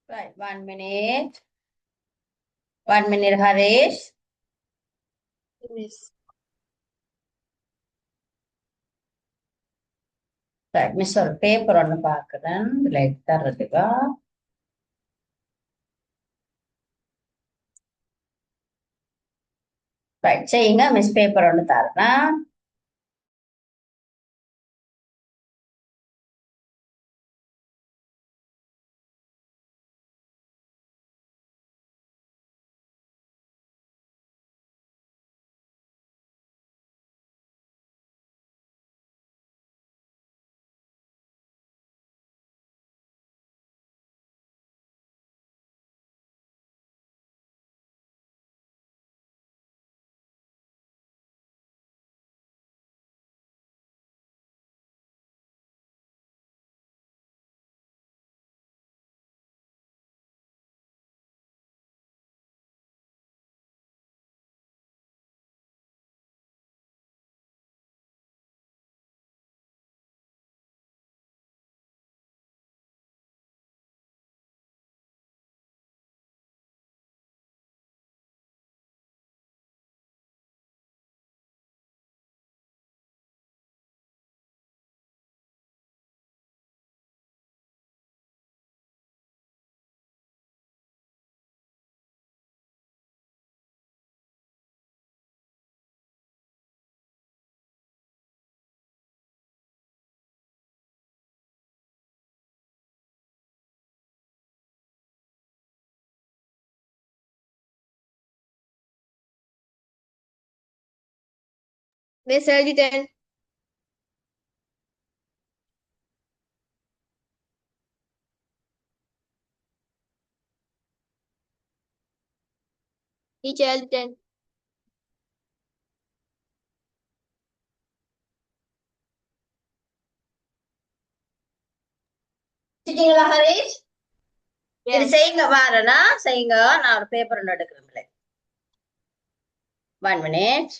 Right, 1 minute. 1 minute, Harish. Yes. Right, miss ஒரு paper ஒன்று பார்க்குறேன் லைக் தர்றதுக்கா. ரைட் செய்யுங்க மிஸ் பேப்பர் ஒன்று தரேன். Miss எழுதிட்டேன். டீச்சர் எழுதிட்டேன். செஞ்சிட்டீங்களா ஹரிஷ்? இது Yes. செய்யுங்க வாரேனா செய்யுங்க. நான் ஒரு பேப்பர் ஒன்று எடுக்கிறேன். 1 minute.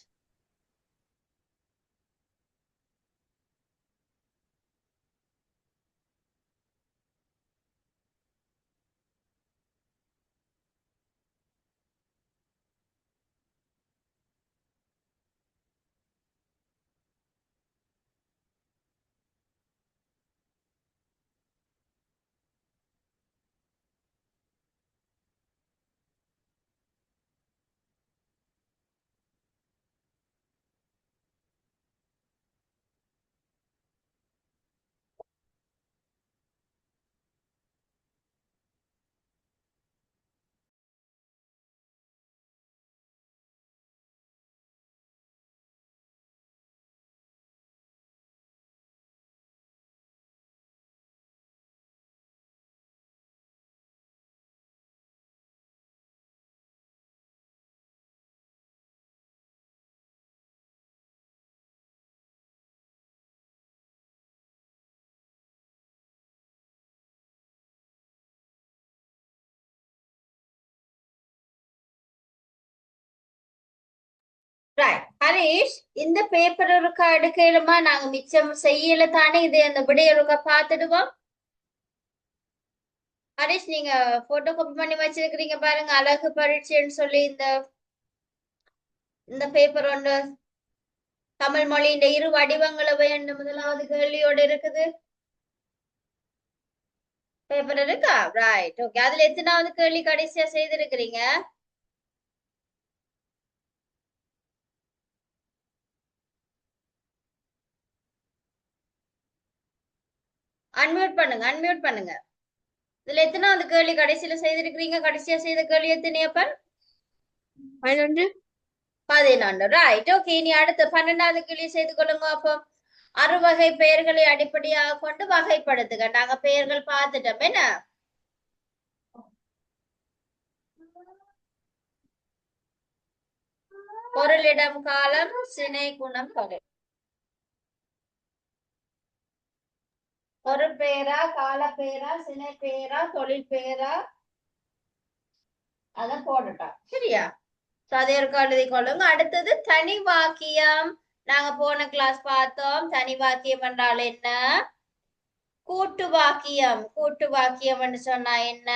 Right. ஹரிஷ் இந்த பேப்பர் ஒருக்கா எடுக்கலுமா? நாங்க மிச்சம் செய்யல தானே, இது அந்த விடைய ஒருக்கா பார்த்துடுவோம். ஹரிஷ் நீங்க போட்டோ காப்பி பண்ணி வச்சிருக்கிறீங்க பாருங்க, அழகு பரீட்சைன்னு சொல்லி இந்த இந்த பேப்பர் ஒன்று தமிழ் மொழியின் இரு வடிவங்களை வேண்டும் முதலாவது கேள்வியோட இருக்குது. பேப்பர் இருக்கா? Right, okay. அதுல எத்தனாவது கேள்வி கடைசியா செய்திருக்கிறீங்க? அன்மியூட் பண்ணுங்க, அன்மியூட் பண்ணுங்க. இதுல எத்தனாவது கேள்வி கடைசியில செய்திருக்கிறீங்க? கடைசியா செய்த கேள்வி எத்தனையப்பன்? 11. 11. Right, okay. இனி அடுத்து 12வது கேள்வி செய்து கொள்ளுங்க. அப்போ அறுவகை பெயர்களை அடிப்படையாக கொண்டு வகைப்படுத்துக. நாங்க பெயர்கள் பார்த்துட்டோம் என்ன? பொருளிடம், காலம், சினை, குணம், தொகை. பொருள் பெயரா, கால பெயரா, சினை பெயரா, தொழில் பெயரா, அத போட்டுட்டோம். சரியா? அதை இருக்க எழுதி கொள்ளுங்க. அடுத்தது தனி வாக்கியம். நாங்க போன கிளாஸ் பார்த்தோம். தனி வாக்கியம் என்றால் என்ன? கூட்டு வாக்கியம். கூட்டு வாக்கியம்னு சொன்னா என்ன?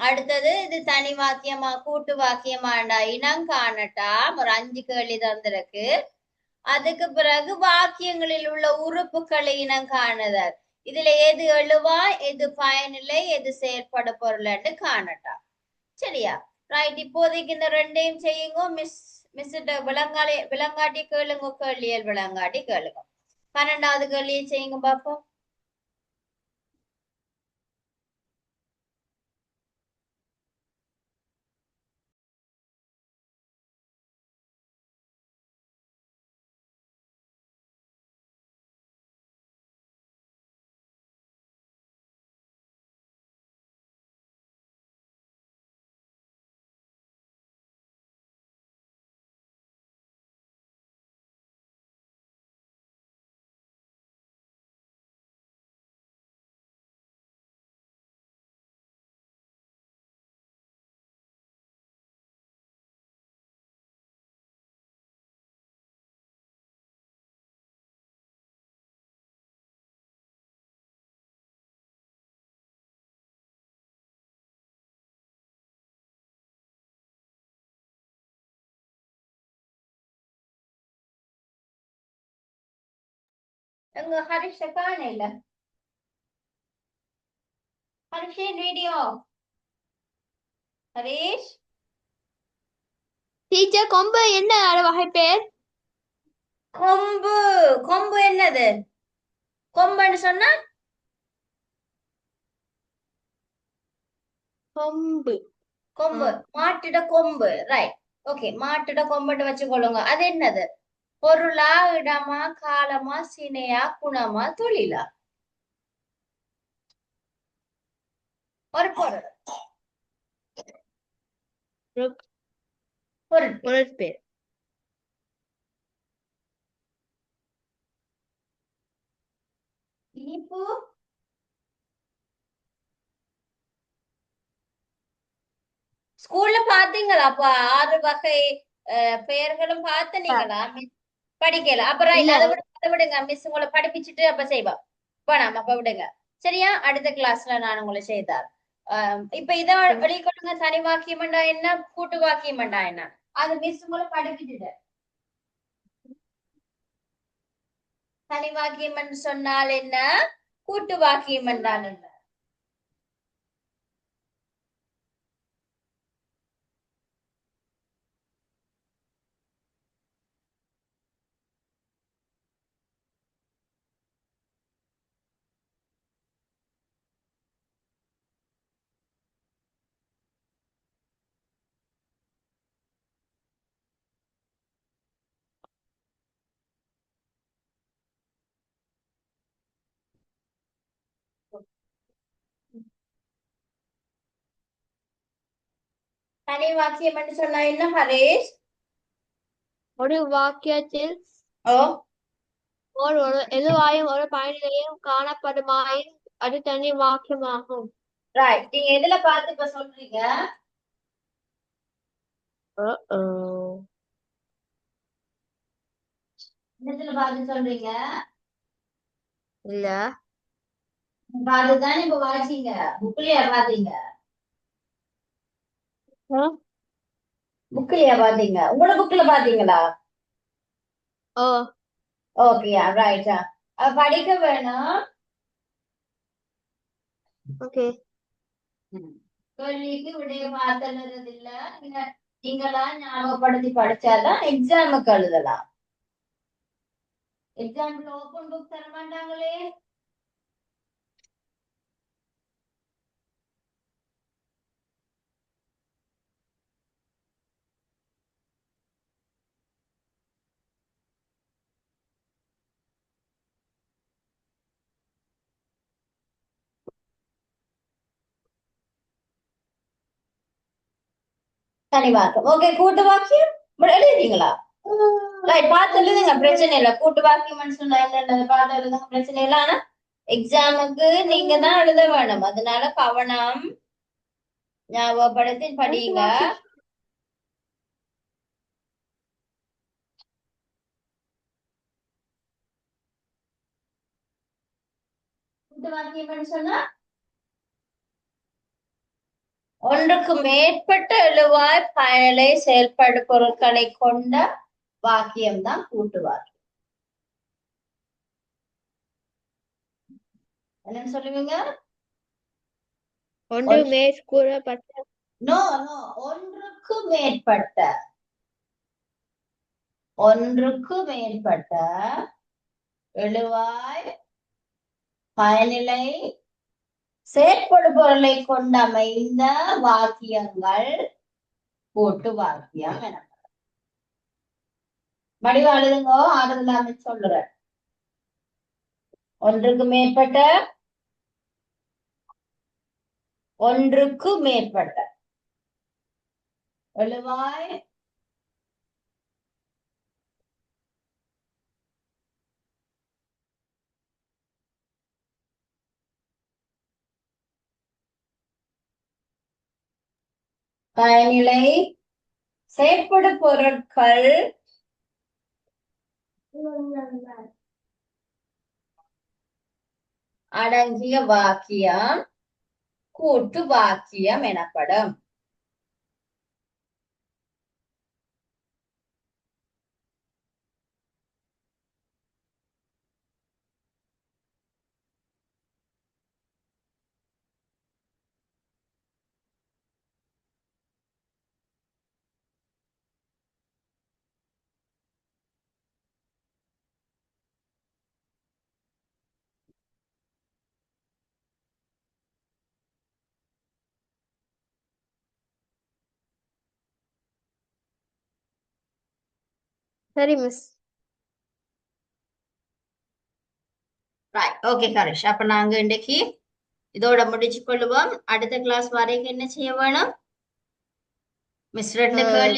அடுத்தது இது தனி வாக்கியமா கூட்டு வாக்கியமாண்டா இனம் காணட்டா ஒரு 5 கேள்வி தந்திருக்கு. அதுக்கு பிறகு வாக்கியங்களில் உள்ள உறுப்புகளை இனம் காணுதல். இதுல எது எழுவா, எது பயனில்லை, எது செயற்பட பொருள்னு காணட்டா. சரியா? ரைட். இப்போதைக்கு இந்த ரெண்டையும் செய்யுங்க. மிஸ் விளங்காட்டி கேளுங்க, கேள்வியல் விளங்காட்டி கேளுங்க. 12வது கேள்வியை செய்யுங்க பாப்போம். எங்க ஹரிஷ காண இல்ல. ஹரிஷின் வீடியோ. ஹரிஷ் டீச்சர் கொம்பு என்ன வகை பேர்? கொம்பு. கொம்பு என்னது? கொம்புன்னு சொன்னா கொம்பு. கொம்பு. மாட்டிட கொம்பு. ரைட். ஓகே, மாட்டிட கொம்புன்னு வச்சுக்கொள்ளுங்க. அது என்னது? பொருளா, இடமா, காலமா, சினையா, குணமா, தொழிலா? ஒரு பொருள். பொருள். பொருட்பேர். இனிப்பு. ஸ்கூல்ல பாத்தீங்களா? அப்ப 6 வகை பெயர்களும் பார்த்தனீங்களா? படிக்கல. அப்புறம் இல்ல. அதை விடுங்க. மிஸ் உங்களை படிப்பிச்சுட்டு அப்ப செய்வா. வேணாம், அப்ப விடுங்க. சரியா? அடுத்த கிளாஸ்ல நான் உங்களை செய்தார். இப்ப இத வெளிக்கொள்ளுங்க. தனி வாக்கியம்டா என்ன, கூட்டு வாக்கியம்டா என்ன? அது மிஸ் உங்களை படிப்பிச்சுட்டு. தனி வாக்கியம் சொன்னால் என்ன, கூட்டு வாக்கியம் என்றால் என்ன? தனி வாக்கியம் என்று சொன்னா என்ன ஹரேஷ்? ஒரு வாக்கியத்தில் ஓ, ஒரு எழுவாயும் ஒரு பயனிலையும் காணப்படுமாயின் அது தனி வாக்கியமாகும். ரைட். நீங்க எதுல பார்த்து இப்ப சொல்றீங்க? எதுல பார்த்து சொல்றீங்க? இல்ல. பார்த்துதானே இப்ப வாசிங்க. புக்லயா பாத்தீங்க? புக்லயா பாத்தீங்க? உங்களோட புக்ல பாத்தீங்களா? ஓ. ஓகேயா, ரைட்டா. படிக்க வேணும். ஓகே. கேள்விக்கு விடைய பார்த்தது இல்ல. நீங்களா ஞாபகப்படுத்தி படிச்சாதான் எக்ஸாமுக்கு எழுதலாம். எக்ஸாம்ல ஓபன் புக் தர மாட்டாங்களே. தனி வாக்கியம். ஓகே, கூட்டு வாக்கியம் எழுதிட்டீங்களா? ரைட், பார்த்து எழுதுங்க, பிரச்சனை இல்ல. கூட்டு வாக்கியம் சொன்னா என்னென்ன பார்த்து எழுதுங்க, பிரச்சனை இல்ல. ஆனா எக்ஸாமுக்கு நீங்க தான் எழுத வேணும். அதனால கவனம், ஞாபகப்படுத்தி படிங்க. கூட்டு வாக்கியம் சொன்னா ஒன்றுக்கு மேற்பட்ட எழுவாய் பயனை செயல்படு பொருட்களை கொண்ட வாக்கியம் தான் கூட்டு வாக்கியம். என்னன்னு சொல்லுவீங்க? ஒன்று மேற்கூறப்பட்ட நோ நோ ஒன்றுக்கு மேற்பட்ட எழுவாய் பயனிலை செயற்படு பொருளை கொண்டு அமைந்த வாக்கியங்கள் கூட்டு வாக்கியம் எனப்படும். வடிவா எழுதுங்கோ, ஆறுதலாம சொல்றேன். ஒன்றுக்கு மேற்பட்ட எழுவாய் பயனிலை செயற்படு பொருட்கள் அடங்கிய வாக்கியம் கூட்டு வாக்கியம் எனப்படும். சரி மிஸ். ஓகே ஹரிஷ், அப்ப நாங்க இன்னைக்கு இதோட முடிச்சு கொள்ளுவோம். அடுத்த கிளாஸ் வரைக்கும் என்ன செய்ய வேணும்? மிஸ் ரெண்டு கேள்வி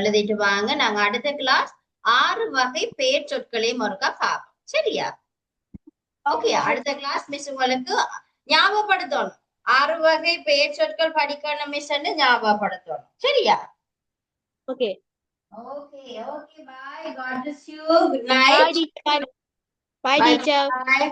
எழுதிட்டு வாங்க. நாங்க அடுத்த கிளாஸ் 6 வகை பெயர் சொற்களையும் ஒருக்கா பார்ப்போம். சரியா? ஓகே, அடுத்த கிளாஸ் மிஸ் உங்களுக்கு ஞாபகப்படுத்தணும். 6 வகை பெயர் சொற்கள் படிக்கணும் மிஸ் ஞாபகப்படுத்தணும். சரியா? Okay okay okay, bye. God bless you. Good night. Bye, teacher. Bye.